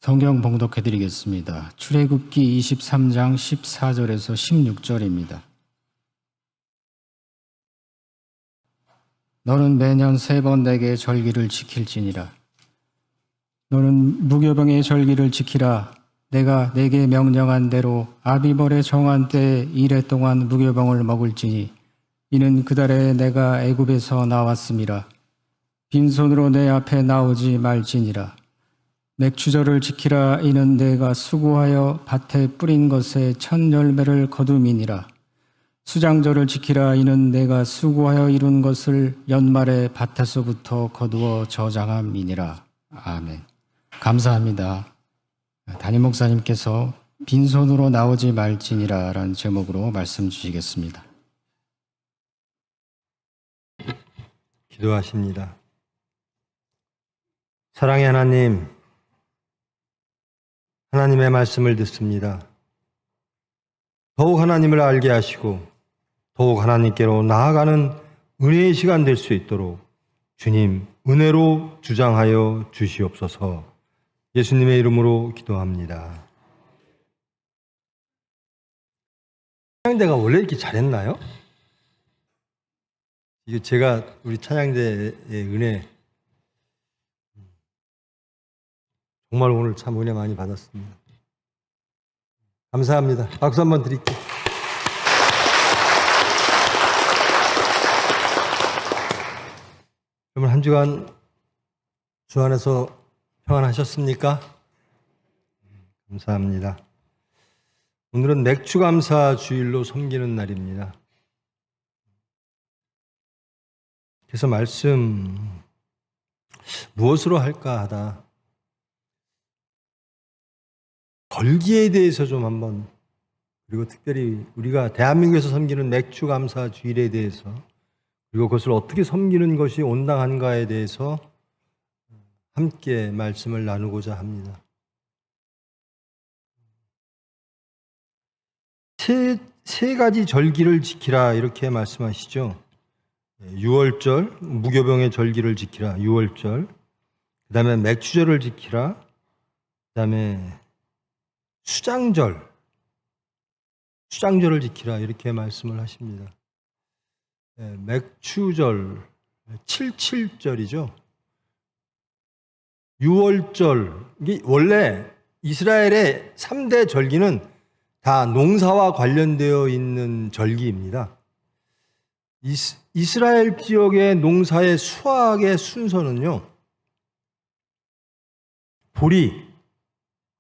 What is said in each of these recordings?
성경 봉독해 드리겠습니다. 출애굽기 23장 14절에서 16절입니다. 너는 매년 3번 내게 절기를 지킬지니라. 너는 무교병의 절기를 지키라. 내가 내게 명령한 대로 아비벌의 정한 때에 이래 동안 무교병을 먹을지니 이는 그달에 내가 애굽에서 나왔음이라. 빈손으로 내 앞에 나오지 말지니라. 맥추절을 지키라. 이는 내가 수고하여 밭에 뿌린 것의 첫 열매를 거둠이니라. 수장절을 지키라. 이는 내가 수고하여 이룬 것을 연말에 밭에서부터 거두어 저장함이니라. 아멘. 감사합니다. 담임 목사님께서 빈손으로 나오지 말지니라 라는 제목으로 말씀 주시겠습니다. 기도하십니다. 사랑의 하나님, 하나님의 말씀을 듣습니다. 더욱 하나님을 알게 하시고 더욱 하나님께로 나아가는 은혜의 시간 될 수 있도록 주님 은혜로 주장하여 주시옵소서. 예수님의 이름으로 기도합니다. 찬양대가 원래 이렇게 잘했나요? 이게 제가 우리 찬양대의 은혜 정말 오늘 참 은혜 많이 받았습니다. 감사합니다. 박수 한번 드릴게요. 여러분 한 주간 주 안에서 평안하셨습니까? 감사합니다. 오늘은 맥추감사 주일로 섬기는 날입니다. 그래서 말씀 무엇으로 할까 하다 절기에 대해서 좀 한번, 그리고 특별히 우리가 대한민국에서 섬기는 맥추감사 주일에 대해서, 그리고 그것을 어떻게 섬기는 것이 온당한가에 대해서 함께 말씀을 나누고자 합니다. 세 가지 절기를 지키라 이렇게 말씀하시죠. 유월절, 무교병의 절기를 지키라, 유월절. 그 다음에 맥추절을 지키라. 그 다음에 수장절을 지키라 이렇게 말씀을 하십니다. 맥추절, 77절이죠. 유월절, 이게 원래 이스라엘의 3대 절기는 다 농사와 관련되어 있는 절기입니다. 이스라엘 지역의 농사의 수확의 순서는요, 보리,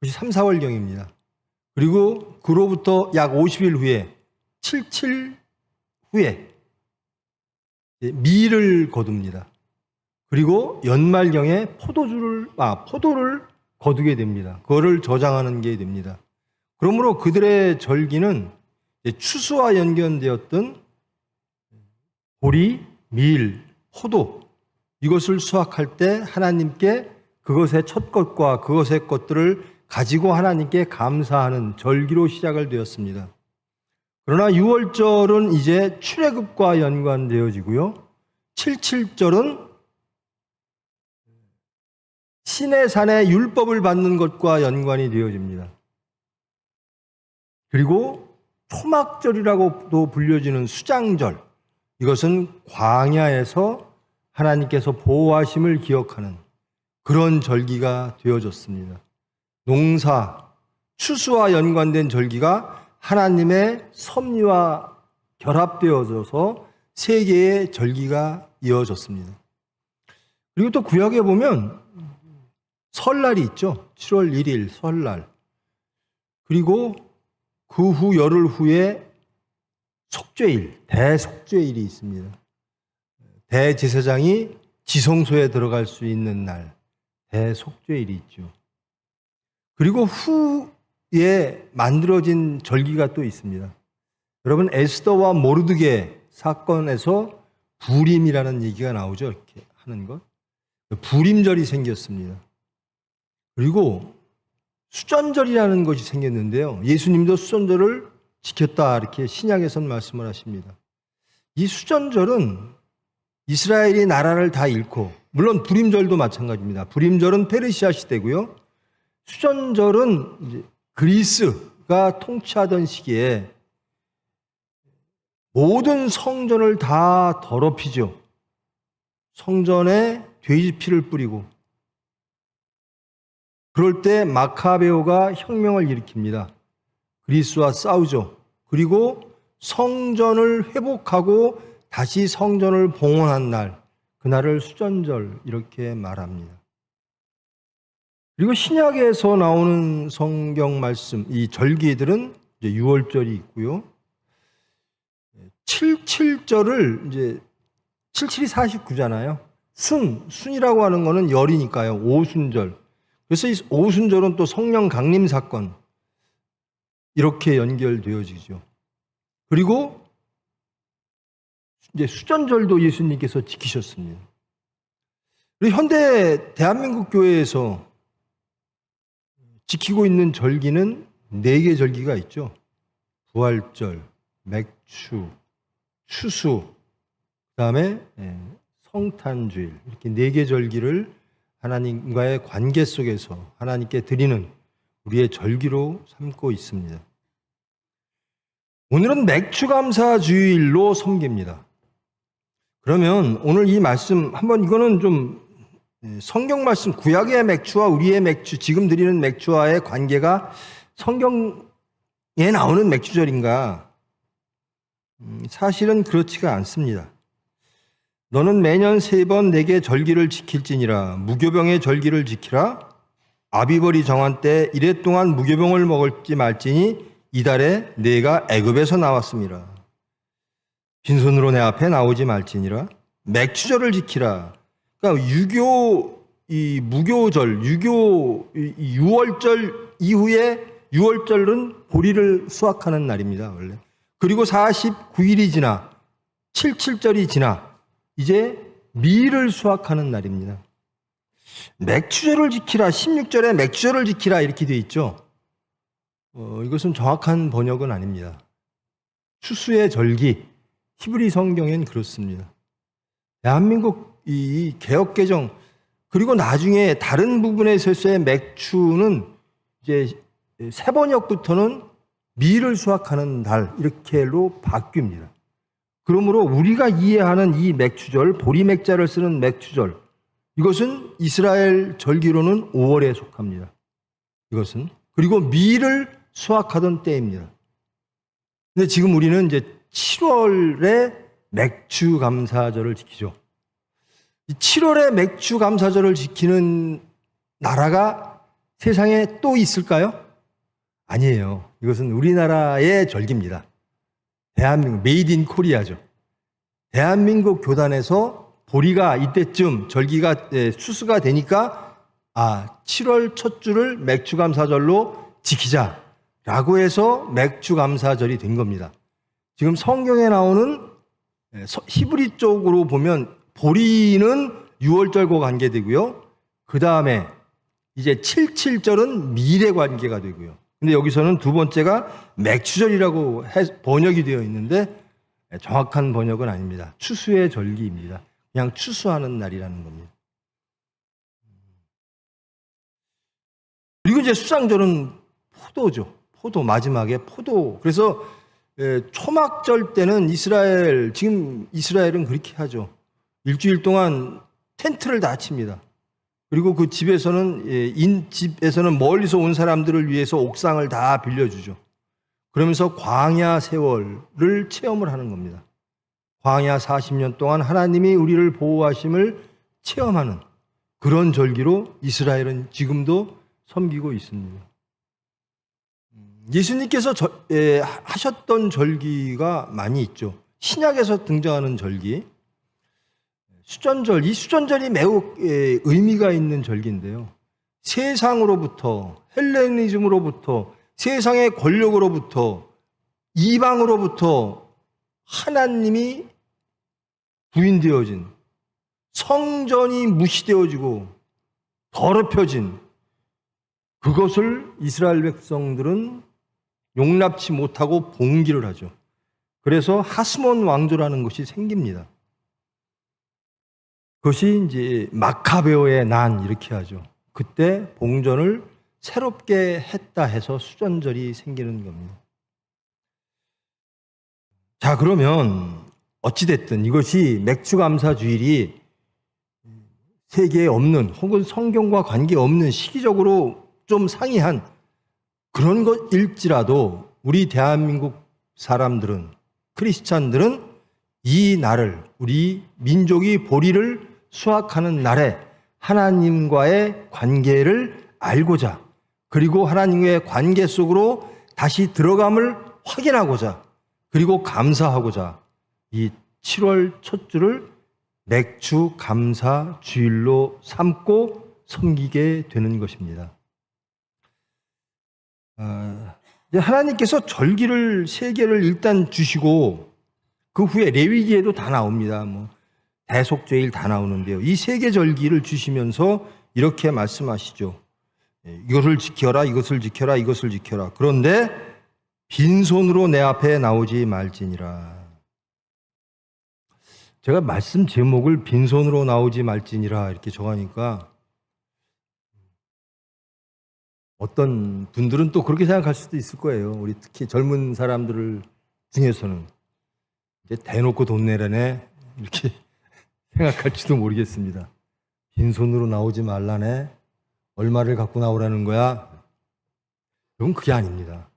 그것이 3, 4월경입니다. 그리고 그로부터 약 50일 후에 77 후에 밀을 거둡니다. 그리고 연말경에 포도를 거두게 됩니다. 그거를 저장하는 게 됩니다. 그러므로 그들의 절기는 추수와 연관되었던 보리, 밀, 포도, 이것을 수확할 때 하나님께 그것의 첫 것과 그것의 것들을 가지고 하나님께 감사하는 절기로 시작을 되었습니다. 그러나 유월절은 이제 출애굽과 연관되어지고요. 77절은 시내산의 율법을 받는 것과 연관이 되어집니다. 그리고 초막절이라고도 불려지는 수장절, 이것은 광야에서 하나님께서 보호하심을 기억하는 그런 절기가 되어졌습니다. 농사, 추수와 연관된 절기가 하나님의 섭리와 결합되어져서 세 개의 절기가 이어졌습니다. 그리고 또 구약에 보면 설날이 있죠. 7월 1일 설날. 그리고 그 후 열흘 후에 속죄일, 대속죄일이 있습니다. 대제사장이 지성소에 들어갈 수 있는 날, 대속죄일이 있죠. 그리고 후에 만들어진 절기가 또 있습니다. 여러분, 에스더와 모르드게 사건에서 부림이라는 얘기가 나오죠. 이렇게 하는 것. 부림절이 생겼습니다. 그리고 수전절이라는 것이 생겼는데요. 예수님도 수전절을 지켰다 이렇게 신약에서는 말씀을 하십니다. 이 수전절은 이스라엘이 나라를 다 잃고, 물론 불임절도 마찬가지입니다. 불임절은 페르시아 시대고요. 수전절은 이제 그리스가 통치하던 시기에 모든 성전을 다 더럽히죠. 성전에 돼지 피를 뿌리고, 그럴 때 마카베오가 혁명을 일으킵니다. 그리스와 싸우죠. 그리고 성전을 회복하고 다시 성전을 봉헌한 날, 그날을 수전절 이렇게 말합니다. 그리고 신약에서 나오는 성경 말씀, 이 절기들은 이제 유월절이 있고요. 77절을 이제 77이 49잖아요. 순이라고 하는 거는 열이니까요. 오순절. 그래서 이 오순절은 또 성령 강림 사건 이렇게 연결되어지죠. 그리고 이제 수전절도 예수님께서 지키셨습니다. 그리고 현대 대한민국 교회에서 지키고 있는 절기는 4개 절기가 있죠. 부활절, 맥추, 추수, 그다음에 성탄주일, 이렇게 4개 절기를 하나님과의 관계 속에서 하나님께 드리는 우리의 절기로 삼고 있습니다. 오늘은 맥추감사주일로 섬깁니다. 그러면 오늘 이 말씀 한번, 이거는 좀 성경 말씀, 구약의 맥추와 우리의 맥추, 지금 드리는 맥추와의 관계가 성경에 나오는 맥추절인가? 사실은 그렇지가 않습니다. 너는 매년 3번 내게 절기를 지킬지니라. 무교병의 절기를 지키라. 아비벌이 정한 때 이래 동안 무교병을 먹을지 말지니 이달에 내가 애굽에서 나왔습니다. 빈손으로 내 앞에 나오지 말지니라. 맥추절을 지키라. 그러니까 무교절, 유월절 이후에, 유월절은 보리를 수확하는 날입니다, 원래. 그리고 49일이 지나 77절이 지나 이제 밀을 수확하는 날입니다. 맥추절을 지키라, 16절에 맥추절을 지키라 이렇게 되어 있죠. 이것은 정확한 번역은 아닙니다. 추수의 절기, 히브리 성경엔 그렇습니다. 대한민국 이 개혁개정, 그리고 나중에 다른 부분에서의 맥추는 이제 새번역부터는 밀을 수확하는 달, 이렇게로 바뀝니다. 그러므로 우리가 이해하는 이 맥추절, 보리맥자를 쓰는 맥추절, 이것은 이스라엘 절기로는 5월에 속합니다. 이것은. 그리고 밀을 수확하던 때입니다. 근데 지금 우리는 이제 7월에 맥추감사절을 지키죠. 7월에 맥추감사절을 지키는 나라가 세상에 또 있을까요? 아니에요. 이것은 우리나라의 절기입니다. 대한민국, 메이드 인 코리아죠. 대한민국 교단에서 보리가 이때쯤 절기가 추수가 되니까 7월 첫 주를 맥추감사절로 지키자라고 해서 맥추감사절이 된 겁니다. 지금 성경에 나오는 히브리 쪽으로 보면 보리는 유월절과 관계되고요. 그 다음에 이제 77절은 밀에 관계가 되고요. 근데 여기서는 두 번째가 맥추절이라고 번역이 되어 있는데 정확한 번역은 아닙니다. 추수의 절기입니다. 그냥 추수하는 날이라는 겁니다. 그리고 이제 수장절은 포도죠. 포도, 마지막에 포도. 그래서 초막절 때는 지금 이스라엘은 그렇게 하죠. 일주일 동안 텐트를 다 칩니다. 그리고 그 집에서는, 집에서는 멀리서 온 사람들을 위해서 옥상을 다 빌려주죠. 그러면서 광야 세월을 체험을 하는 겁니다. 광야 40년 동안 하나님이 우리를 보호하심을 체험하는 그런 절기로 이스라엘은 지금도 섬기고 있습니다. 예수님께서 하셨던 절기가 많이 있죠. 신약에서 등장하는 절기, 수전절. 이 수전절이 매우 의미가 있는 절기인데요. 세상으로부터, 헬레니즘으로부터, 세상의 권력으로부터, 이방으로부터 하나님이 부인되어진, 성전이 무시되어지고 더럽혀진 그것을 이스라엘 백성들은 용납치 못하고 봉기를 하죠. 그래서 하스몬 왕조라는 것이 생깁니다. 그것이 이제 마카베오의 난 이렇게 하죠. 그때 봉전을 새롭게 했다 해서 수전절이 생기는 겁니다. 자, 그러면 어찌됐든 이것이 맥주감사주일이 세계에 없는 혹은 성경과 관계없는 시기적으로 좀 상이한 그런 것일지라도 우리 대한민국 사람들은, 크리스찬들은 이 날을, 우리 민족이 보리를 수확하는 날에 하나님과의 관계를 알고자, 그리고 하나님과의 관계 속으로 다시 들어감을 확인하고자, 그리고 감사하고자 이 7월 첫 주를 맥주 감사 주일로 삼고 섬기게 되는 것입니다. 하나님께서 절기를 3개를 일단 주시고 그 후에 레위기에도 다 나옵니다. 대속죄일 다 나오는데요. 이 3개 절기를 주시면서 이렇게 말씀하시죠. 이것을 지켜라, 이것을 지켜라, 이것을 지켜라. 그런데 빈손으로 내 앞에 나오지 말지니라. 제가 말씀 제목을 빈손으로 나오지 말지니라 이렇게 정하니까 어떤 분들은 또 그렇게 생각할 수도 있을 거예요. 우리 특히 젊은 사람들 중에서는 이제 대놓고 돈 내라네 이렇게 생각할지도 모르겠습니다. 빈손으로 나오지 말라네. 얼마를 갖고 나오라는 거야? 여러분, 그게 아닙니다.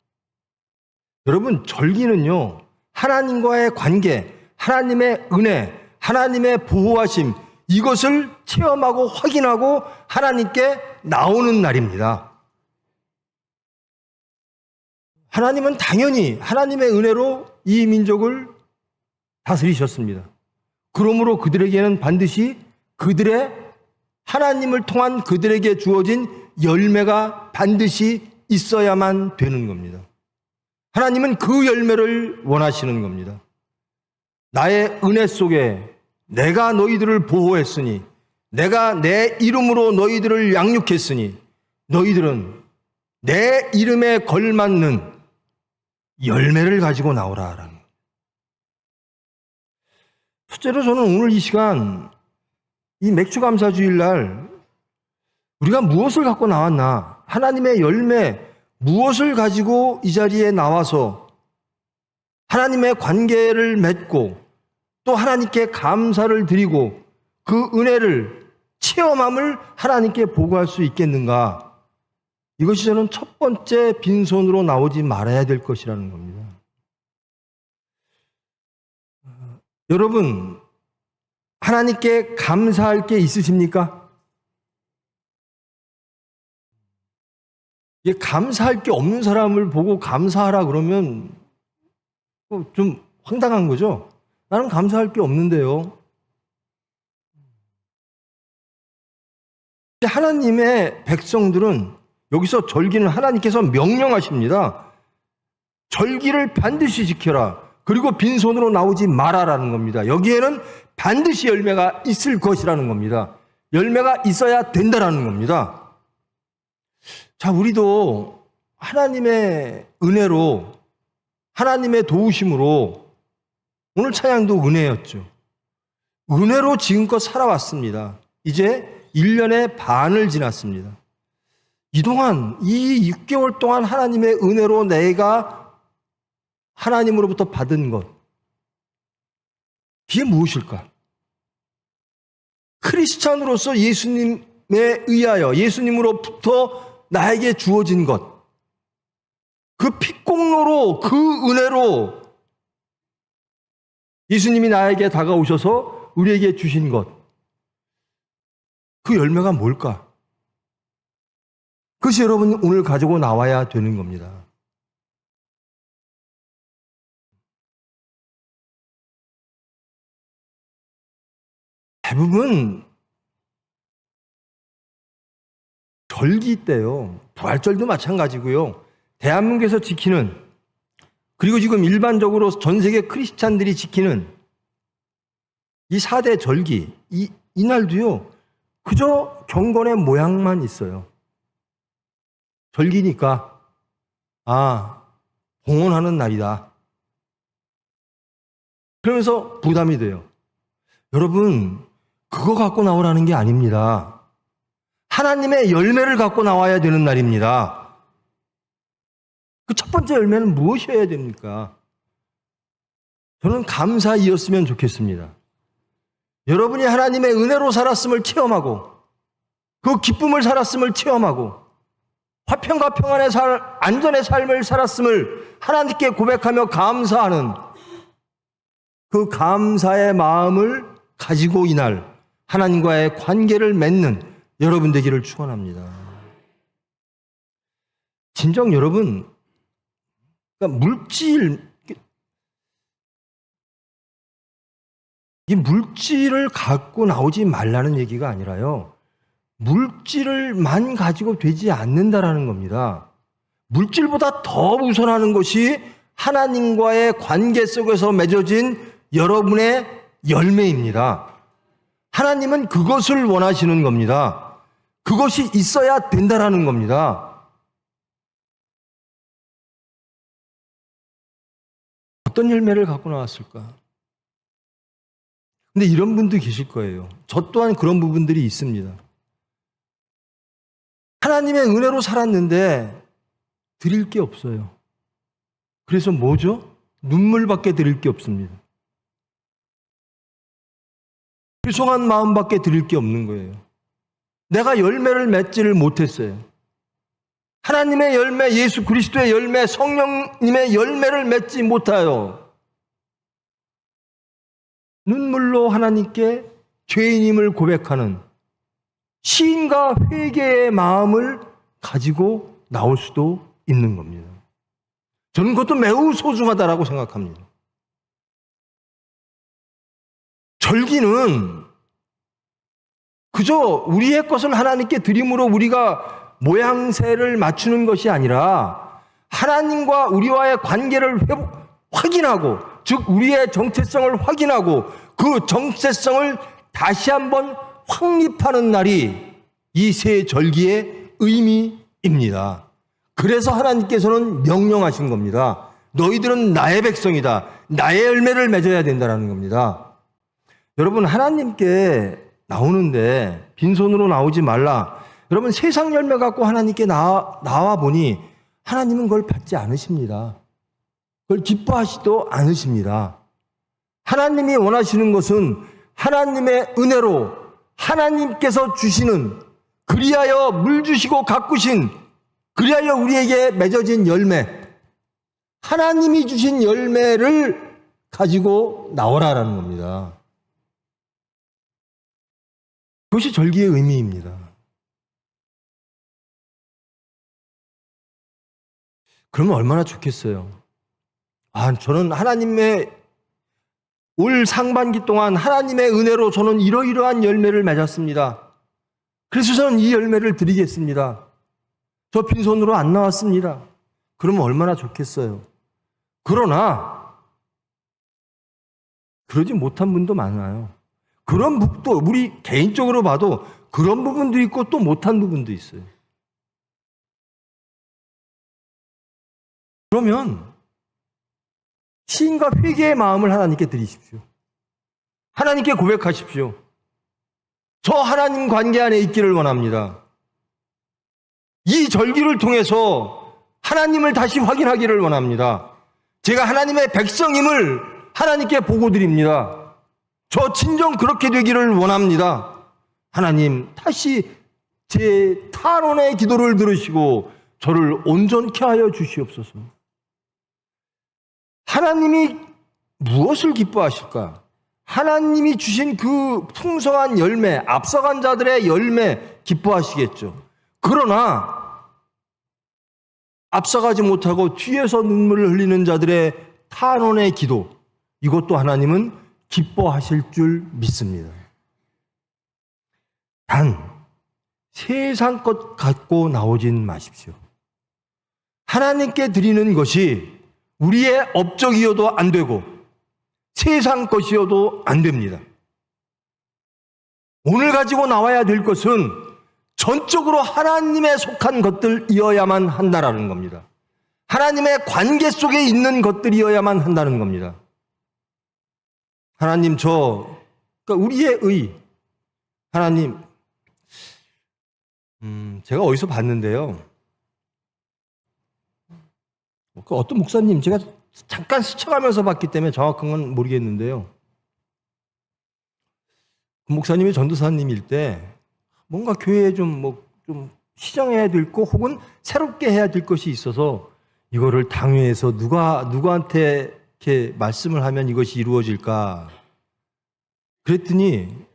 여러분, 절기는요, 하나님과의 관계, 하나님의 은혜, 하나님의 보호하심, 이것을 체험하고 확인하고 하나님께 나오는 날입니다. 하나님은 당연히 하나님의 은혜로 이 민족을 다스리셨습니다. 그러므로 그들에게는 반드시 그들의 하나님을 통한 그들에게 주어진 열매가 반드시 있어야만 되는 겁니다. 하나님은 그 열매를 원하시는 겁니다. 나의 은혜 속에 내가 너희들을 보호했으니, 내가 내 이름으로 너희들을 양육했으니 너희들은 내 이름에 걸맞는 열매를 가지고 나오라. 첫째로 저는 오늘 이 시간 이 맥주감사주일 날 우리가 무엇을 갖고 나왔나, 하나님의 열매 무엇을 가지고 이 자리에 나와서 하나님의 관계를 맺고 또 하나님께 감사를 드리고 그 은혜를 체험함을 하나님께 보고할 수 있겠는가? 이것이 저는 첫 번째 빈손으로 나오지 말아야 될 것이라는 겁니다. 여러분, 하나님께 감사할 게 있으십니까? 감사할 게 없는 사람을 보고 감사하라 그러면 좀 황당한 거죠? 나는 감사할 게 없는데요. 하나님의 백성들은 여기서 절기는 하나님께서 명령하십니다. 절기를 반드시 지켜라. 그리고 빈손으로 나오지 마라라는 겁니다. 여기에는 반드시 열매가 있을 것이라는 겁니다. 열매가 있어야 된다라는 겁니다. 자, 우리도 하나님의 은혜로, 하나님의 도우심으로, 오늘 찬양도 은혜였죠. 은혜로 지금껏 살아왔습니다. 이제 1년의 반을 지났습니다. 이동안, 이 6개월 동안 하나님의 은혜로 내가 하나님으로부터 받은 것, 그게 무엇일까? 크리스찬으로서 예수님에 의하여, 예수님으로부터 나에게 주어진 것, 그 핏공로로, 그 은혜로 예수님이 나에게 다가오셔서 우리에게 주신 것, 그 열매가 뭘까? 그것이 여러분 오늘 가지고 나와야 되는 겁니다. 대부분 절기 때요, 부활절도 마찬가지고요, 대한민국에서 지키는, 그리고 지금 일반적으로 전 세계 크리스찬들이 지키는 이 4대 절기, 이날도요, 그저 경건의 모양만 있어요. 절기니까, 봉헌하는 날이다. 그러면서 부담이 돼요. 여러분, 그거 갖고 나오라는 게 아닙니다. 하나님의 열매를 갖고 나와야 되는 날입니다. 그 첫 번째 열매는 무엇이어야 됩니까? 저는 감사이었으면 좋겠습니다. 여러분이 하나님의 은혜로 살았음을 체험하고 그 기쁨을 살았음을 체험하고 화평과 평안의 안전의 삶을 살았음을 하나님께 고백하며 감사하는 그 감사의 마음을 가지고 이날 하나님과의 관계를 맺는 여러분 되기를 축원합니다. 진정 여러분, 그러니까 이 물질을 갖고 나오지 말라는 얘기가 아니라요, 물질을만 가지고 되지 않는다라는 겁니다. 물질보다 더 우선하는 것이 하나님과의 관계 속에서 맺어진 여러분의 열매입니다. 하나님은 그것을 원하시는 겁니다. 그것이 있어야 된다라는 겁니다. 어떤 열매를 갖고 나왔을까? 근데 이런 분도 계실 거예요. 저 또한 그런 부분들이 있습니다. 하나님의 은혜로 살았는데 드릴 게 없어요. 그래서 뭐죠? 눈물밖에 드릴 게 없습니다. 죄송한 마음밖에 드릴 게 없는 거예요. 내가 열매를 맺지를 못했어요. 하나님의 열매, 예수 그리스도의 열매, 성령님의 열매를 맺지 못하여 눈물로 하나님께 죄인임을 고백하는 시인과 회개의 마음을 가지고 나올 수도 있는 겁니다. 저는 그것도 매우 소중하다라고 생각합니다. 절기는 그저 우리의 것을 하나님께 드림으로 우리가 모양새를 맞추는 것이 아니라 하나님과 우리와의 관계를 확인하고, 즉 우리의 정체성을 확인하고 그 정체성을 다시 한번 확립하는 날이 이 새 절기의 의미입니다. 그래서 하나님께서는 명령하신 겁니다. 너희들은 나의 백성이다. 나의 열매를 맺어야 된다는 겁니다. 여러분, 하나님께 나오는데 빈손으로 나오지 말라. 여러분, 세상 열매 갖고 하나님께 나와 보니 하나님은 그걸 받지 않으십니다. 그걸 기뻐하시도 않으십니다. 하나님이 원하시는 것은 하나님의 은혜로 하나님께서 주시는, 그리하여 물 주시고 가꾸신, 그리하여 우리에게 맺어진 열매, 하나님이 주신 열매를 가지고 나오라라는 겁니다. 그것이 절기의 의미입니다. 그러면 얼마나 좋겠어요. 저는 하나님의 올 상반기 동안 하나님의 은혜로 저는 이러이러한 열매를 맺었습니다. 그래서 저는 이 열매를 드리겠습니다. 저 빈손으로 안 나왔습니다. 그러면 얼마나 좋겠어요. 그러나 그러지 못한 분도 많아요. 그런 부분도 우리 개인적으로 봐도 그런 부분도 있고 또 못한 부분도 있어요. 그러면 시인과 회개의 마음을 하나님께 드리십시오. 하나님께 고백하십시오. 저 하나님 관계 안에 있기를 원합니다. 이 절기를 통해서 하나님을 다시 확인하기를 원합니다. 제가 하나님의 백성임을 하나님께 보고드립니다. 저 진정 그렇게 되기를 원합니다. 하나님, 다시 제 탄원의 기도를 들으시고 저를 온전케 하여 주시옵소서. 하나님이 무엇을 기뻐하실까? 하나님이 주신 그 풍성한 열매, 앞서간 자들의 열매 기뻐하시겠죠. 그러나 앞서가지 못하고 뒤에서 눈물을 흘리는 자들의 탄원의 기도, 이것도 하나님은 기뻐하실 줄 믿습니다. 단 세상 것 갖고 나오진 마십시오. 하나님께 드리는 것이 우리의 업적이어도 안 되고 세상 것이어도 안 됩니다. 오늘 가지고 나와야 될 것은 전적으로 하나님에 속한 것들이어야만 한다라는 겁니다. 하나님의 관계 속에 있는 것들이어야만 한다는 겁니다. 하나님, 그러니까 우리의 의, 하나님, 제가 어디서 봤는데요. 그 어떤 목사님, 제가 잠깐 스쳐가면서 봤기 때문에 정확한 건 모르겠는데요. 그 목사님이 전도사님일 때 뭔가 교회에 좀 시정해야 될 거 혹은 새롭게 해야 될 것이 있어서 이거를 당회에서 누구한테 이렇게 말씀을 하면 이것이 이루어질까? 그랬더니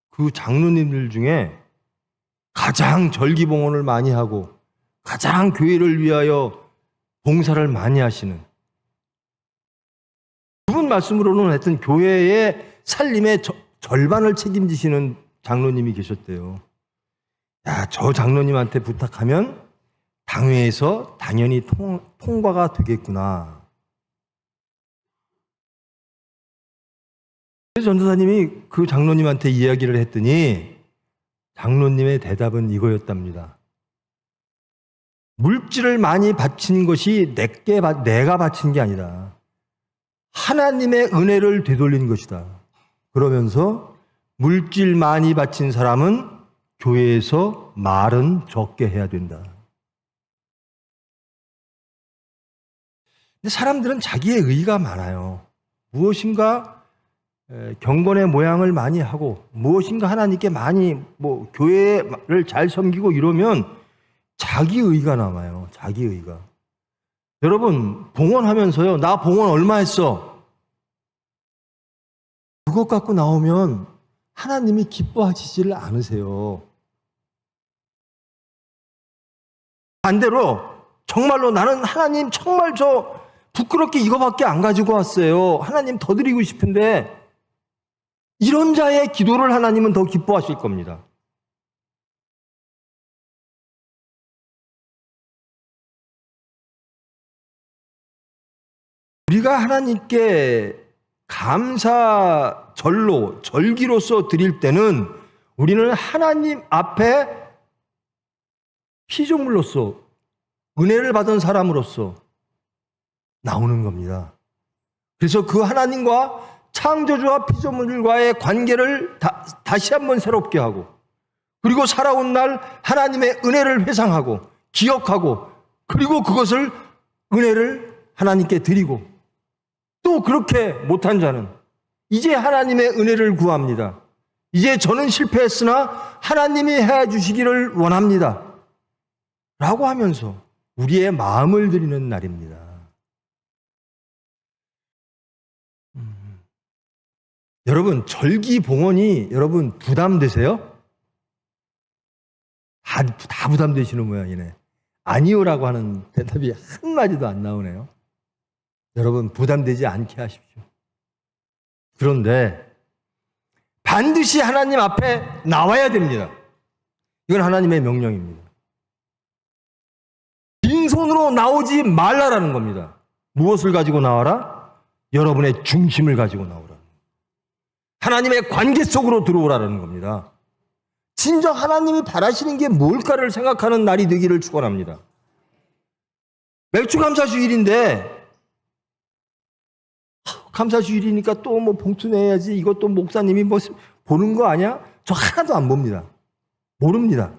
그 장로님들 중에 가장 절기봉헌을 많이 하고 가장 교회를 위하여 봉사를 많이 하시는 그분 말씀으로는 하여튼 교회의 살림의 절반을 책임지시는 장로님이 계셨대요. 야, 저 장로님한테 부탁하면 당회에서 당연히 통과가 되겠구나. 그래서 전도사님이 그 장로님한테 이야기를 했더니 장로님의 대답은 이거였답니다. 물질을 많이 바친 것이 내가 바친 게 아니다. 하나님의 은혜를 되돌린 것이다. 그러면서 물질 많이 바친 사람은 교회에서 말은 적게 해야 된다. 근데 사람들은 자기의 의의가 많아요. 무엇인가 경건의 모양을 많이 하고 무엇인가 하나님께 많이 교회를 잘 섬기고 이러면 자기 의의가 남아요. 자기 의의가. 여러분 봉헌하면서요. 나 봉헌 얼마 했어? 그것 갖고 나오면 하나님이 기뻐하시지를 않으세요. 반대로 정말로 나는 하나님 정말 저 부끄럽게 이거밖에 안 가지고 왔어요. 하나님 더 드리고 싶은데 이런 자의 기도를 하나님은 더 기뻐하실 겁니다. 우리가 하나님께 감사 절로 절기로서 드릴 때는 우리는 하나님 앞에 피조물로서 은혜를 받은 사람으로서 나오는 겁니다. 그래서 그 하나님과 창조주와 피조물과의 관계를 다시 한번 새롭게 하고 그리고 살아온 날 하나님의 은혜를 회상하고 기억하고 그리고 그것을 은혜를 하나님께 드리고 또 그렇게 못한 자는 이제 하나님의 은혜를 구합니다. 이제 저는 실패했으나 하나님이 해주시기를 원합니다. 라고 하면서 우리의 마음을 드리는 날입니다. 여러분 절기 봉헌이 여러분 부담되세요? 다 부담되시는 모양이네. 아니요라고 하는 대답이 한마디도 안 나오네요. 여러분 부담되지 않게 하십시오. 그런데 반드시 하나님 앞에 나와야 됩니다. 이건 하나님의 명령입니다. 빈손으로 나오지 말라라는 겁니다. 무엇을 가지고 나와라? 여러분의 중심을 가지고 나오라. 하나님의 관계 속으로 들어오라는 겁니다. 진정 하나님이 바라시는 게 뭘까를 생각하는 날이 되기를 축원합니다. 맥주감사주일인데 감사주일이니까 또 봉투 내야지 이것도 목사님이 보는 거 아니야? 저 하나도 안 봅니다. 모릅니다.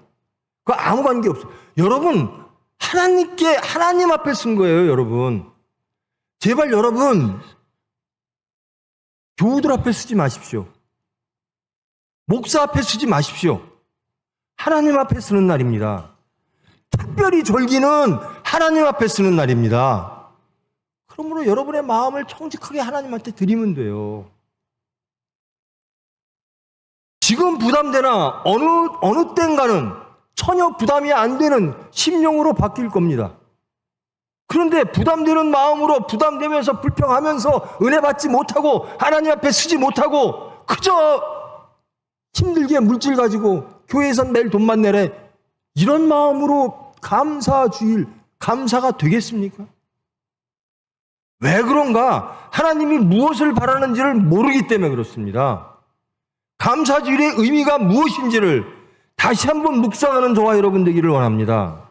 그거 아무 관계 없어요. 여러분 하나님 앞에 쓴 거예요. 여러분 제발 여러분 교우들 앞에 쓰지 마십시오. 목사 앞에 쓰지 마십시오. 하나님 앞에 쓰는 날입니다. 특별히 절기는 하나님 앞에 쓰는 날입니다. 그러므로 여러분의 마음을 정직하게 하나님한테 드리면 돼요. 지금 부담되나 어느 땐가는 전혀 부담이 안 되는 심령으로 바뀔 겁니다. 그런데 부담되는 마음으로 부담되면서 불평하면서 은혜 받지 못하고 하나님 앞에 쓰지 못하고 그저 힘들게 물질 가지고 교회에선 매일 돈만 내래 이런 마음으로 감사주일 감사가 되겠습니까? 왜 그런가? 하나님이 무엇을 바라는지를 모르기 때문에 그렇습니다. 감사주일의 의미가 무엇인지를 다시 한번 묵상하는 저와 여러분 되기를 원합니다.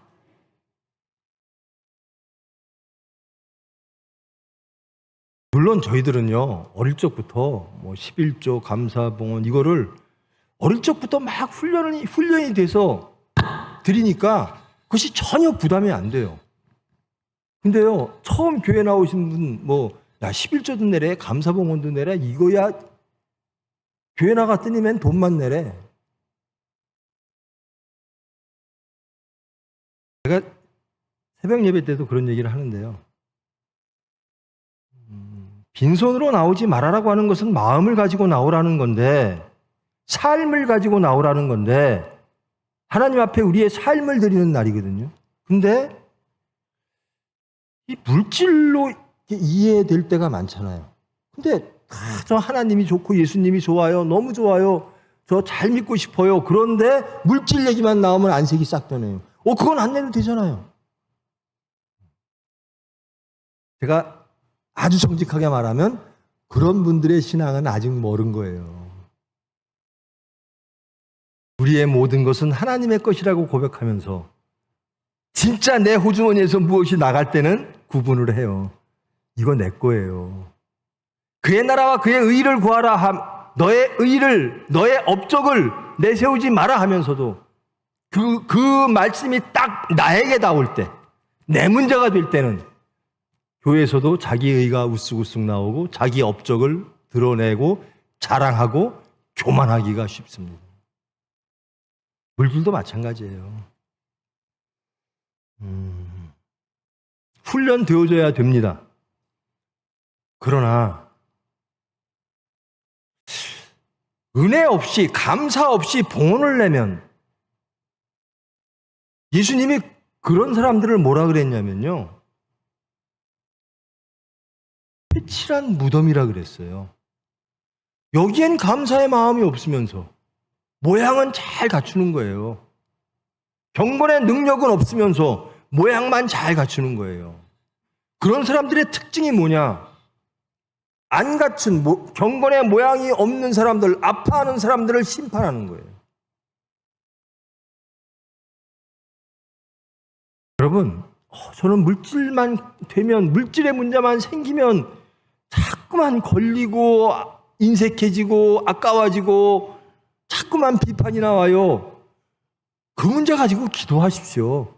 물론 저희들은요 어릴 적부터 11조 감사봉헌 이거를 어릴 적부터 막 훈련이 돼서 드리니까 그것이 전혀 부담이 안 돼요. 근데요, 처음 교회 나오신 분, 야, 11조도 내래, 감사봉헌도 내래, 이거야, 교회 나갔더니 맨 돈만 내래. 제가 새벽 예배 때도 그런 얘기를 하는데요. 빈손으로 나오지 말아라고 하는 것은 마음을 가지고 나오라는 건데, 삶을 가지고 나오라는 건데, 하나님 앞에 우리의 삶을 드리는 날이거든요. 근데 이 물질로 이해될 때가 많잖아요. 근데 저 하나님이 좋고 예수님이 좋아요. 너무 좋아요. 저 잘 믿고 싶어요. 그런데 물질 얘기만 나오면 안색이 싹 변해요. 그건 안 내도 되잖아요. 제가 아주 정직하게 말하면 그런 분들의 신앙은 아직 멀은 거예요. 우리의 모든 것은 하나님의 것이라고 고백하면서 진짜 내 호주머니에서 무엇이 나갈 때는 구분을 해요. 이거 내 거예요. 그의 나라와 그의 의를 구하라 함, 너의 의를, 너의 업적을 내세우지 마라 하면서도 그 말씀이 딱 나에게 나올 때, 내 문제가 될 때는 교회에서도 자기 의가 우쓱우쓱 나오고 자기 업적을 드러내고 자랑하고 교만하기가 쉽습니다. 물질도 마찬가지예요. 훈련되어져야 됩니다. 그러나 은혜 없이 감사 없이 봉헌을 내면 예수님이 그런 사람들을 뭐라 그랬냐면요. 회칠한 무덤이라 그랬어요. 여기엔 감사의 마음이 없으면서 모양은 잘 갖추는 거예요. 경건의 능력은 없으면서 모양만 잘 갖추는 거예요. 그런 사람들의 특징이 뭐냐? 안 갖춘 경건의 모양이 없는 사람들, 아파하는 사람들을 심판하는 거예요. 여러분, 저는 물질만 되면, 물질의 문제만 생기면 자꾸만 걸리고 인색해지고 아까워지고 자꾸만 비판이 나와요. 그 문제 가지고 기도하십시오.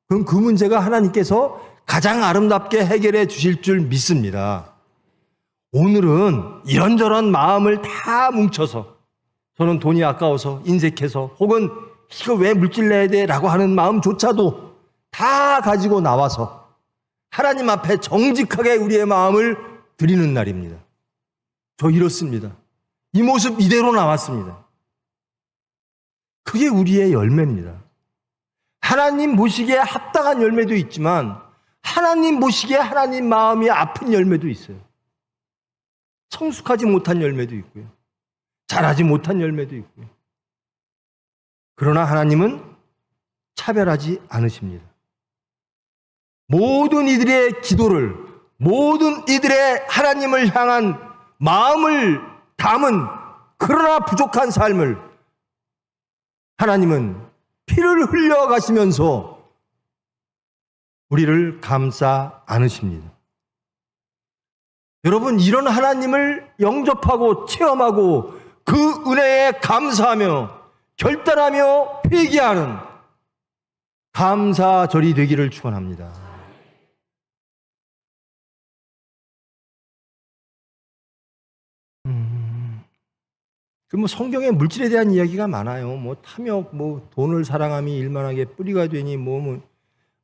그럼 그 문제가 하나님께서 가장 아름답게 해결해 주실 줄 믿습니다. 오늘은 이런저런 마음을 다 뭉쳐서 저는 돈이 아까워서 인색해서 혹은 이거 왜 물질 내야 돼? 라고 하는 마음조차도 다 가지고 나와서 하나님 앞에 정직하게 우리의 마음을 드리는 날입니다. 저 이렇습니다. 이 모습 이대로 나왔습니다. 그게 우리의 열매입니다. 하나님 보시기에 합당한 열매도 있지만 하나님 보시기에 하나님 마음이 아픈 열매도 있어요. 성숙하지 못한 열매도 있고요. 자라지 못한 열매도 있고요. 그러나 하나님은 차별하지 않으십니다. 모든 이들의 기도를, 모든 이들의 하나님을 향한 마음을 담은 그러나 부족한 삶을 하나님은 피를 흘려가시면서 우리를 감싸 안으십니다. 여러분, 이런 하나님을 영접하고 체험하고 그 은혜에 감사하며 결단하며 회개하는 감사절이 되기를 축원합니다. 성경에 물질에 대한 이야기가 많아요. 탐욕, 돈을 사랑함이 일만하게 뿌리가 되니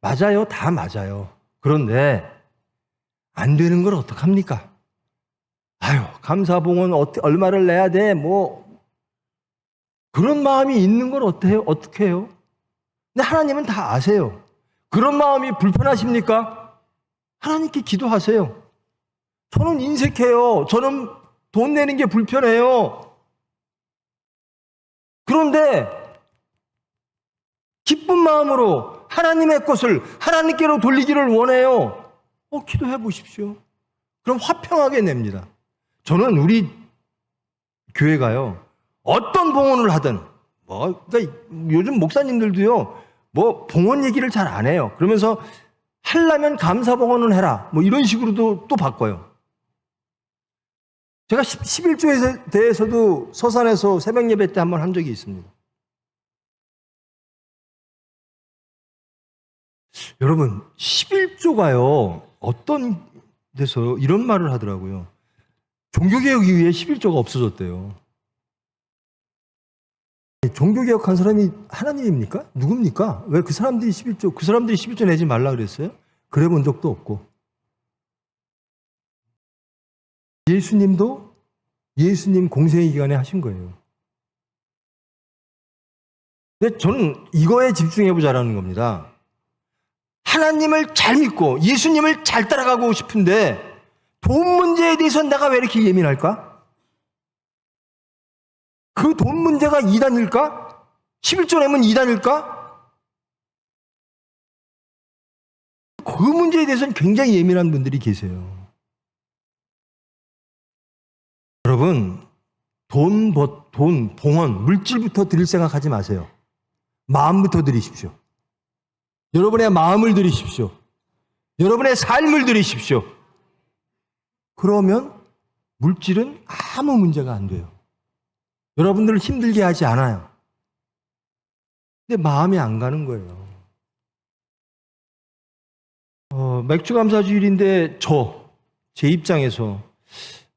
맞아요. 다 맞아요. 그런데 안 되는 걸 어떡합니까? 감사봉헌 얼마를 내야 돼? 그런 마음이 있는 걸 어떻게 해요? 근데 하나님은 다 아세요. 그런 마음이 불편하십니까? 하나님께 기도하세요. 저는 인색해요. 저는 돈 내는 게 불편해요. 그런데 기쁜 마음으로 하나님의 것을 하나님께로 돌리기를 원해요. 기도해 보십시오. 그럼 화평하게 냅니다. 저는 우리 교회가요, 어떤 봉헌을 하든, 그러니까 요즘 목사님들도요, 봉헌 얘기를 잘 안 해요. 그러면서 하려면 감사 봉헌을 해라. 이런 식으로도 또 바꿔요. 제가 11조에 대해서도 서산에서 새벽 예배 때 한번 한 적이 있습니다. 여러분 11조가요 어떤 데서 이런 말을 하더라고요. 종교개혁 이후에 11조가 없어졌대요. 종교개혁한 사람이 하나님입니까? 누굽니까? 왜 그 사람들이 11조 내지 말라 그랬어요? 그래 본 적도 없고. 예수님도 예수님 공생의 기간에 하신 거예요. 근데 저는 이거에 집중해보자라는 겁니다. 하나님을 잘 믿고 예수님을 잘 따라가고 싶은데 돈 문제에 대해서 내가 왜 이렇게 예민할까? 그 돈 문제가 이단일까? 11조 내면 이단일까? 그 문제에 대해서는 굉장히 예민한 분들이 계세요. 여러분, 돈, 봉헌, 물질부터 드릴 생각하지 마세요. 마음부터 드리십시오. 여러분의 마음을 드리십시오. 여러분의 삶을 드리십시오. 그러면 물질은 아무 문제가 안 돼요. 여러분들을 힘들게 하지 않아요. 근데 마음이 안 가는 거예요. 맥주감사주일인데 제 입장에서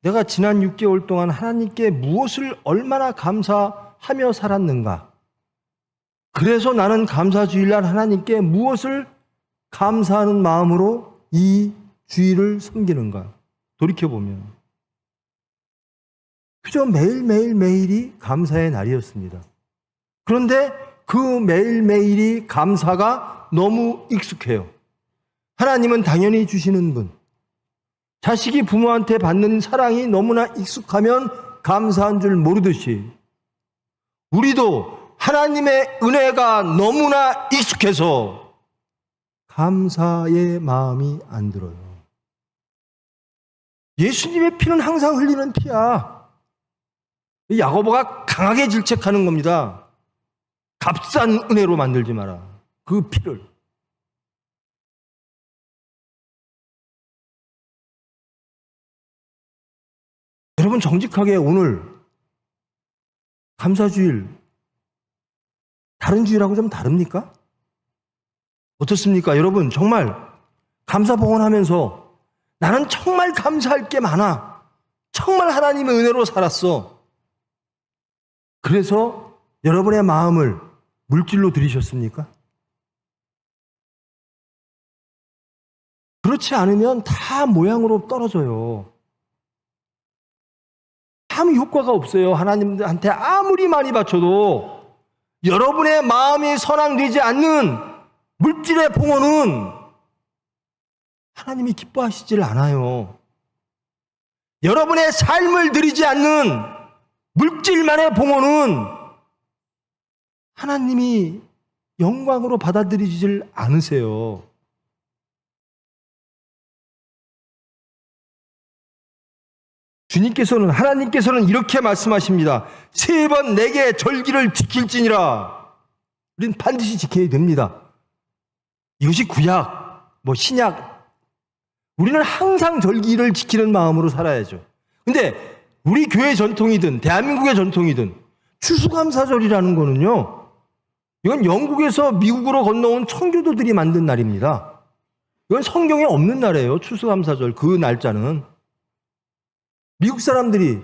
내가 지난 6개월 동안 하나님께 무엇을 얼마나 감사하며 살았는가? 그래서 나는 감사주일날 하나님께 무엇을 감사하는 마음으로 이 주일을 섬기는가? 돌이켜보면 그저 매일매일이 감사의 날이었습니다. 그런데 그 매일매일이 감사가 너무 익숙해요. 하나님은 당연히 주시는 분, 자식이 부모한테 받는 사랑이 너무나 익숙하면 감사한 줄 모르듯이 우리도 하나님의 은혜가 너무나 익숙해서 감사의 마음이 안 들어요. 예수님의 피는 항상 흘리는 피야. 야고보가 강하게 질책하는 겁니다. 값싼 은혜로 만들지 마라. 그 피를. 여러분 정직하게 오늘 감사주일 다른 주일하고 좀 다릅니까? 어떻습니까? 여러분 정말 감사봉헌하면서 나는 정말 감사할 게 많아. 정말 하나님의 은혜로 살았어. 그래서 여러분의 마음을 물질로 드리셨습니까? 그렇지 않으면 다 모양으로 떨어져요. 아무 효과가 없어요. 하나님한테 아무리 많이 바쳐도 여러분의 마음이 선앙되지 않는 물질의 봉헌은 하나님이 기뻐하시질 않아요. 여러분의 삶을 드리지 않는 물질만의 봉헌은 하나님이 영광으로 받아들이질 않으세요. 하나님께서는 이렇게 말씀하십니다. 3번 내게 절기를 지킬지니라. 우리는 반드시 지켜야 됩니다. 이것이 구약, 신약. 우리는 항상 절기를 지키는 마음으로 살아야죠. 근데 우리 교회 전통이든 대한민국의 전통이든 추수감사절이라는 거는요, 이건 영국에서 미국으로 건너온 청교도들이 만든 날입니다. 이건 성경에 없는 날이에요. 추수감사절 그 날짜는 미국 사람들이,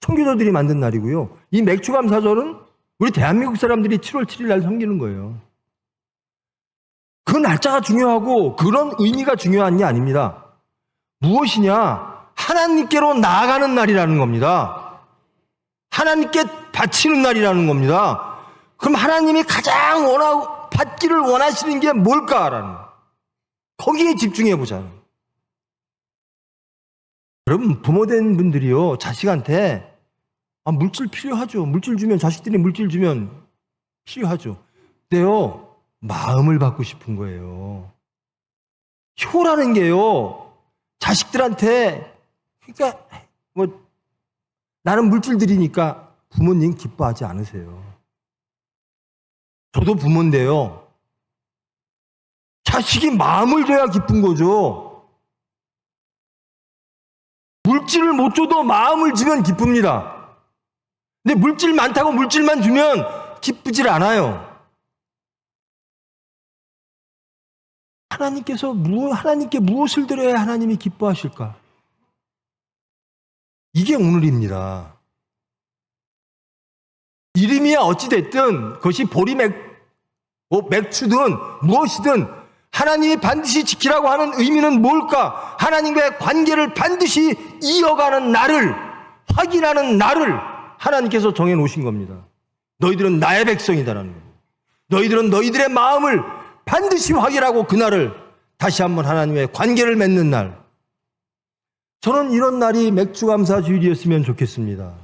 청교도들이 만든 날이고요. 이 맥주감사절은 우리 대한민국 사람들이 7월 7일 날 섬기는 거예요. 그 날짜가 중요하고 그런 의미가 중요한 게 아닙니다. 무엇이냐? 하나님께로 나아가는 날이라는 겁니다. 하나님께 바치는 날이라는 겁니다. 그럼 하나님이 가장 받기를 원하시는 게 뭘까라는, 거기에 집중해보자. 여러분, 부모된 분들이요, 자식한테 물질 필요하죠. 물질 주면, 자식들이 물질 주면 필요하죠. 근데요, 마음을 받고 싶은 거예요. 효라는 게요, 자식들한테, 그러니까 나는 물질 드리니까 부모님 기뻐하지 않으세요. 저도 부모인데요, 자식이 마음을 줘야 기쁜 거죠. 물질을 못 줘도 마음을 주면 기쁩니다. 근데 물질 많다고 물질만 주면 기쁘질 않아요. 하나님께 무엇을 드려야 하나님이 기뻐하실까? 이게 오늘입니다. 이름이야 어찌됐든 그것이 보리 맥주든 무엇이든 하나님이 반드시 지키라고 하는 의미는 뭘까? 하나님과의 관계를 반드시 이어가는 날을, 확인하는 날을 하나님께서 정해놓으신 겁니다. 너희들은 나의 백성이다라는 겁니다. 너희들은 너희들의 마음을 반드시 확인하고 그날을 다시 한번 하나님의 관계를 맺는 날. 저는 이런 날이 맥주감사 주일이었으면 좋겠습니다.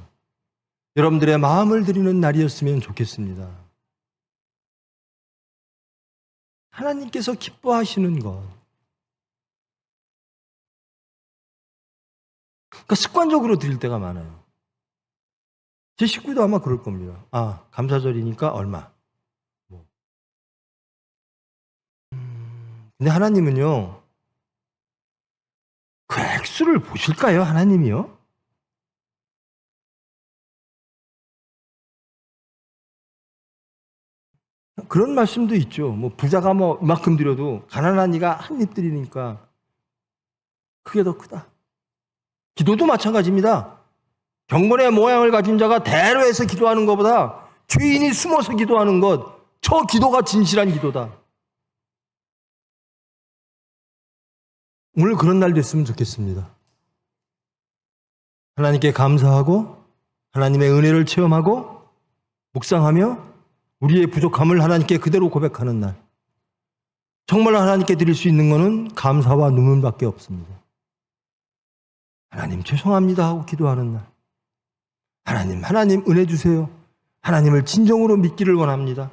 여러분들의 마음을 드리는 날이었으면 좋겠습니다. 하나님께서 기뻐하시는 것. 그러니까 습관적으로 드릴 때가 많아요. 제 식구도 아마 그럴 겁니다. 감사절이니까 얼마. 근데 하나님은요, 그 액수를 보실까요? 하나님이요? 그런 말씀도 있죠. 부자가 이만큼 드려도 가난한 이가 한 입 드리니까 그게 더 크다. 기도도 마찬가지입니다. 경건의 모양을 가진 자가 대로해서 기도하는 것보다 죄인이 숨어서 기도하는 것, 저 기도가 진실한 기도다. 오늘 그런 날 됐으면 좋겠습니다. 하나님께 감사하고 하나님의 은혜를 체험하고 묵상하며 우리의 부족함을 하나님께 그대로 고백하는 날. 정말로 하나님께 드릴 수 있는 것은 감사와 눈물밖에 없습니다. 하나님 죄송합니다 하고 기도하는 날. 하나님 은혜 주세요. 하나님을 진정으로 믿기를 원합니다.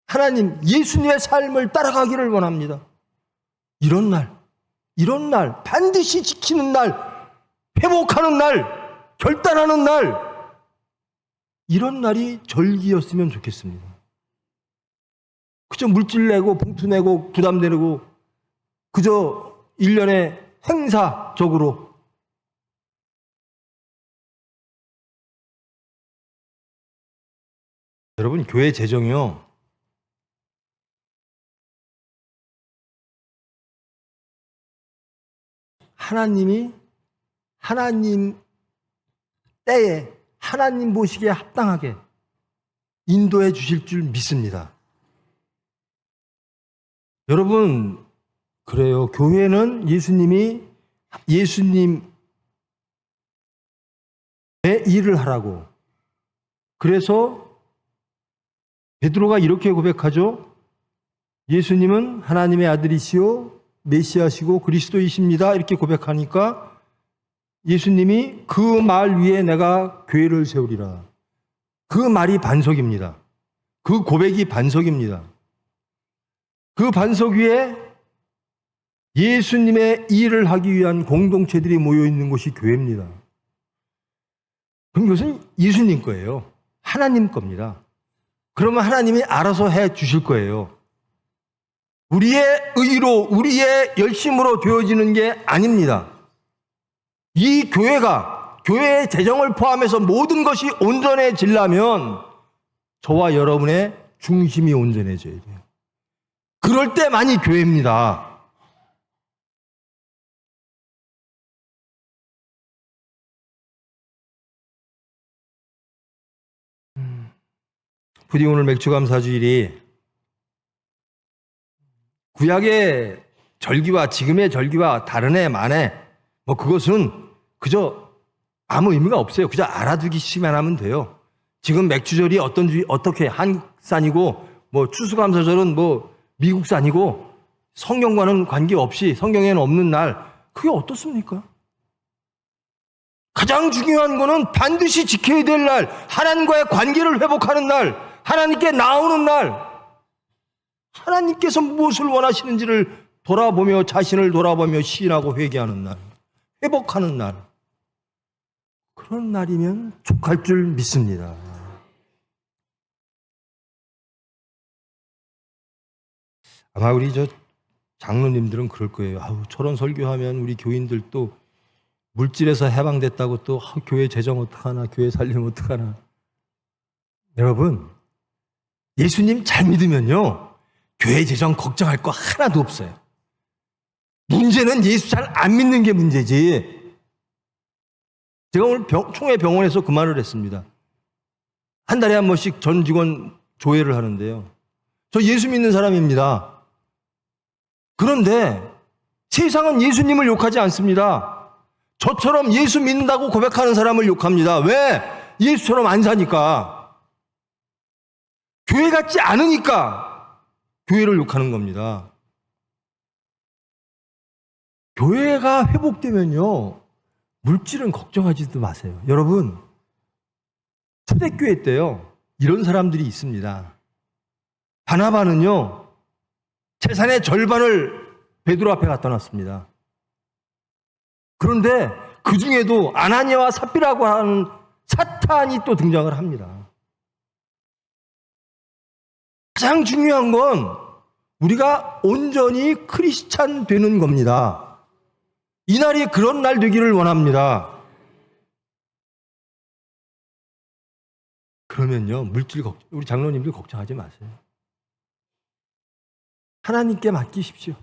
하나님 예수님의 삶을 따라가기를 원합니다. 이런 날, 반드시 지키는 날, 회복하는 날, 결단하는 날, 이런 날이 절기였으면 좋겠습니다. 그저 물질 내고 봉투 내고 부담 내고 그저 일련의 행사적으로 여러분 교회 재정이요, 하나님 때에 하나님 보시기에 합당하게 인도해 주실 줄 믿습니다. 여러분, 그래요. 교회는 예수님의 일을 하라고. 그래서 베드로가 이렇게 고백하죠. 예수님은 하나님의 아들이시요 메시아시고 그리스도이십니다. 이렇게 고백하니까 예수님이 그 말 위에 내가 교회를 세우리라. 그 말이 반석입니다. 그 고백이 반석입니다. 그 반석 위에 예수님의 일을 하기 위한 공동체들이 모여있는 곳이 교회입니다. 그럼 이것은 예수님 거예요. 하나님 겁니다. 그러면 하나님이 알아서 해 주실 거예요. 우리의 의로, 우리의 열심으로 되어지는 게 아닙니다. 이 교회의 재정을 포함해서 모든 것이 온전해지려면 저와 여러분의 중심이 온전해져야 돼요. 그럴 때만이 교회입니다. 부디 오늘 맥주감사주일이 구약의 절기와 지금의 절기와 다르네 마네 그것은 그저 아무 의미가 없어요. 그저 알아두기만 하면 돼요. 지금 맥주절이 어떻게 한국산이고 추수감사절은 미국산이고 성경과는 관계없이 성경에는 없는 날, 그게 어떻습니까? 가장 중요한 거는 반드시 지켜야 될 날, 하나님과의 관계를 회복하는 날, 하나님께 나오는 날, 하나님께서 무엇을 원하시는지를 돌아보며 자신을 돌아보며 시인하고 회개하는 날, 회복하는 날, 그런 날이면 족할 줄 믿습니다. 아마 우리 장로님들은 그럴 거예요. 저런 설교하면 우리 교인들도 물질에서 해방됐다고 또 교회 재정 어떡하나, 교회 살림 어떡하나. 여러분, 예수님 잘 믿으면요, 교회 재정 걱정할 거 하나도 없어요. 문제는 예수 잘 안 믿는 게 문제지. 제가 오늘 총회 병원에서 그 말을 했습니다. 한 달에 한 번씩 전 직원 조회를 하는데요. 저 예수 믿는 사람입니다. 그런데 세상은 예수님을 욕하지 않습니다. 저처럼 예수 믿는다고 고백하는 사람을 욕합니다. 왜? 예수처럼 안 사니까. 교회 같지 않으니까 교회를 욕하는 겁니다. 교회가 회복되면요, 물질은 걱정하지도 마세요. 여러분, 초대교회 때요, 이런 사람들이 있습니다. 바나바는요, 재산의 절반을 베드로 앞에 갖다 놨습니다. 그런데 그 중에도 아나니아와 삽비라고 하는 사탄이 또 등장을 합니다. 가장 중요한 건 우리가 온전히 크리스찬 되는 겁니다. 이 날이 그런 날 되기를 원합니다. 그러면요, 물질 걱정, 우리 장로님들 걱정하지 마세요. 하나님께 맡기십시오.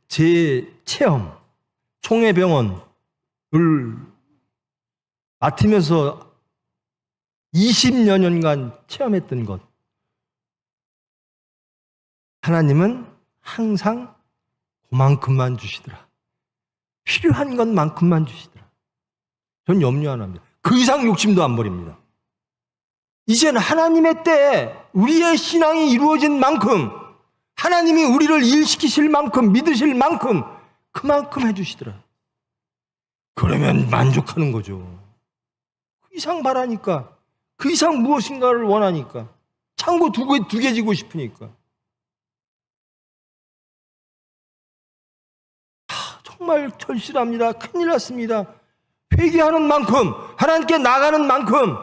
제 체험, 총회병원을 맡으면서 20여 년간 체험했던 것. 하나님은 항상 그만큼만 주시더라. 필요한 것만큼만 주시더라. 전 염려 안 합니다. 그 이상 욕심도 안 버립니다. 이제는 하나님의 때에 우리의 신앙이 이루어진 만큼, 하나님이 우리를 일시키실 만큼, 믿으실 만큼, 그만큼 해주시더라. 그러면 만족하는 거죠. 그 이상 바라니까, 그 이상 무엇인가를 원하니까, 창고 두 개 지고 싶으니까. 정말 절실합니다. 큰일 났습니다. 회개하는 만큼, 하나님께 나가는 만큼,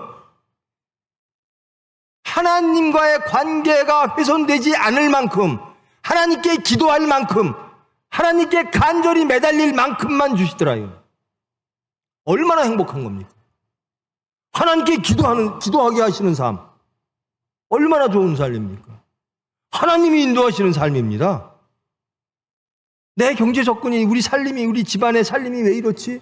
하나님과의 관계가 훼손되지 않을 만큼, 하나님께 기도할 만큼, 하나님께 간절히 매달릴 만큼만 주시더라요. 얼마나 행복한 겁니까? 하나님께 기도하게 하시는 삶, 얼마나 좋은 삶입니까? 하나님이 인도하시는 삶입니다. 내 경제 조건이, 우리 살림이, 우리 집안의 살림이 왜 이렇지?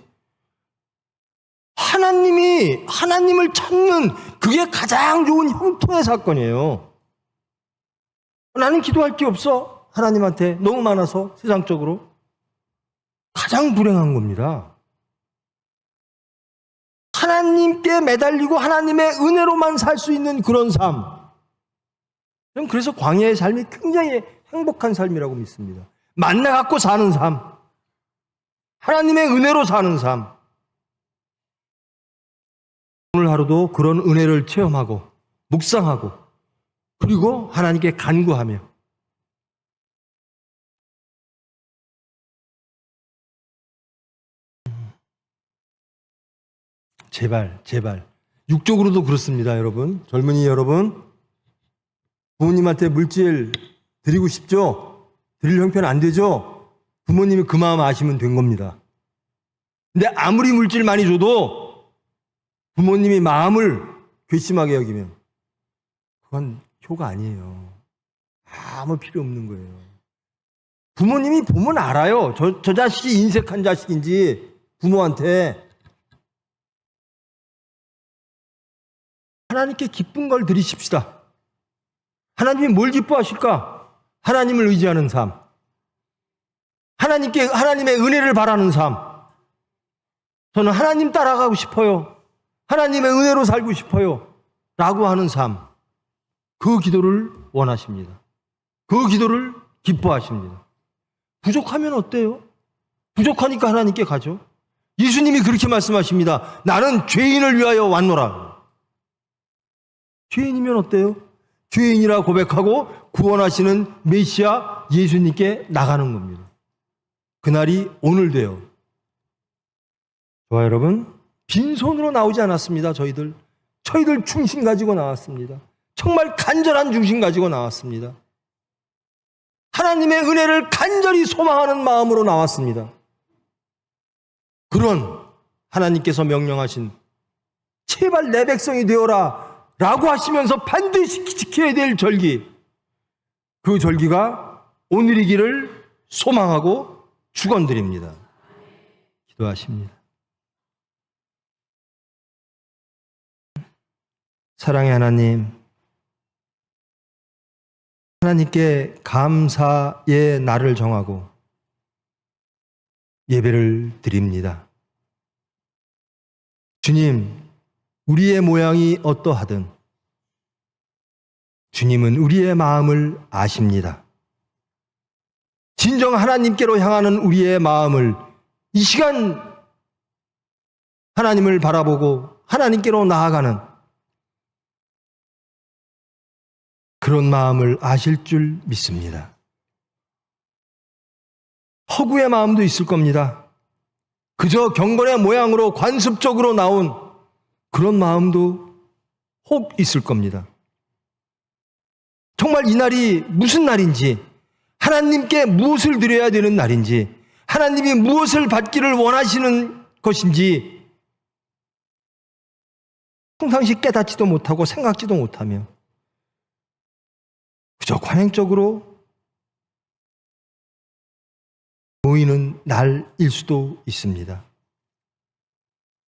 하나님을 찾는 그게 가장 좋은 형통의 사건이에요. 나는 기도할 게 없어. 하나님한테 너무 많아서 세상적으로. 가장 불행한 겁니다. 하나님께 매달리고 하나님의 은혜로만 살 수 있는 그런 삶. 저는 그래서 광야의 삶이 굉장히 행복한 삶이라고 믿습니다. 만나 갖고 사는 삶. 하나님의 은혜로 사는 삶. 오늘 하루도 그런 은혜를 체험하고 묵상하고 그리고 하나님께 간구하며 제발 육적으로도 그렇습니다. 여러분, 젊은이 여러분, 부모님한테 물질 드리고 싶죠? 드릴 형편 안 되죠? 부모님이 그 마음 아시면 된 겁니다. 근데 아무리 물질 많이 줘도 부모님이 마음을 괘씸하게 여기면 그건 효가 아니에요. 아무 필요 없는 거예요. 부모님이 보면 알아요. 저 자식이 인색한 자식인지. 부모한테 하나님께 기쁜 걸 드리십시다. 하나님이 뭘 기뻐하실까? 하나님을 의지하는 삶, 하나님의 은혜를 바라는 삶. 저는 하나님 따라가고 싶어요. 하나님의 은혜로 살고 싶어요. 라고 하는 삶. 그 기도를 원하십니다. 그 기도를 기뻐하십니다. 부족하면 어때요? 부족하니까 하나님께 가죠. 예수님이 그렇게 말씀하십니다. 나는 죄인을 위하여 왔노라. 죄인이면 어때요? 죄인이라 고백하고 구원하시는 메시아 예수님께 나가는 겁니다. 그날이 오늘 돼요. 좋아요, 여러분. 빈손으로 나오지 않았습니다. 저희들 중심 가지고 나왔습니다. 정말 간절한 중심 가지고 나왔습니다. 하나님의 은혜를 간절히 소망하는 마음으로 나왔습니다. 그런 하나님께서 명령하신 제발 내 백성이 되어라, 라고 하시면서 반드시 지켜야 될 절기, 그 절기가 오늘이기를 소망하고 축원드립니다. 기도하십니다. 사랑의 하나님, 하나님께 감사의 날을 정하고 예배를 드립니다. 주님, 우리의 모양이 어떠하든 주님은 우리의 마음을 아십니다. 진정 하나님께로 향하는 우리의 마음을 이 시간 하나님을 바라보고 하나님께로 나아가는 그런 마음을 아실 줄 믿습니다. 허구의 마음도 있을 겁니다. 그저 경건의 모양으로 관습적으로 나온 그런 마음도 혹 있을 겁니다. 정말 이 날이 무슨 날인지, 하나님께 무엇을 드려야 되는 날인지, 하나님이 무엇을 받기를 원하시는 것인지 평상시 깨닫지도 못하고 생각지도 못하며 그저 관행적으로 보이는 날일 수도 있습니다.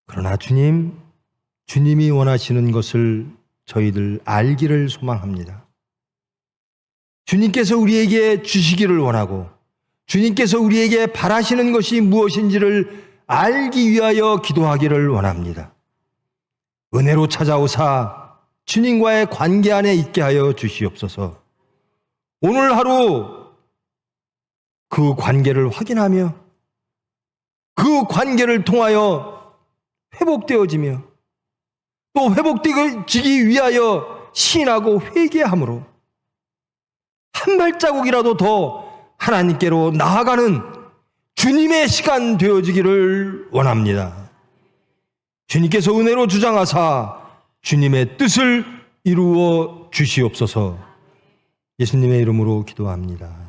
그러나 주님이 원하시는 것을 저희들 알기를 소망합니다. 주님께서 우리에게 주시기를 원하고 주님께서 우리에게 바라시는 것이 무엇인지를 알기 위하여 기도하기를 원합니다. 은혜로 찾아오사 주님과의 관계 안에 있게 하여 주시옵소서. 오늘 하루 그 관계를 확인하며 그 관계를 통하여 회복되어지며 또 회복되어지기 위하여 신하고 회개함으로 한 발자국이라도 더 하나님께로 나아가는 주님의 시간 되어지기를 원합니다. 주님께서 은혜로 주장하사 주님의 뜻을 이루어 주시옵소서. 예수님의 이름으로 기도합니다.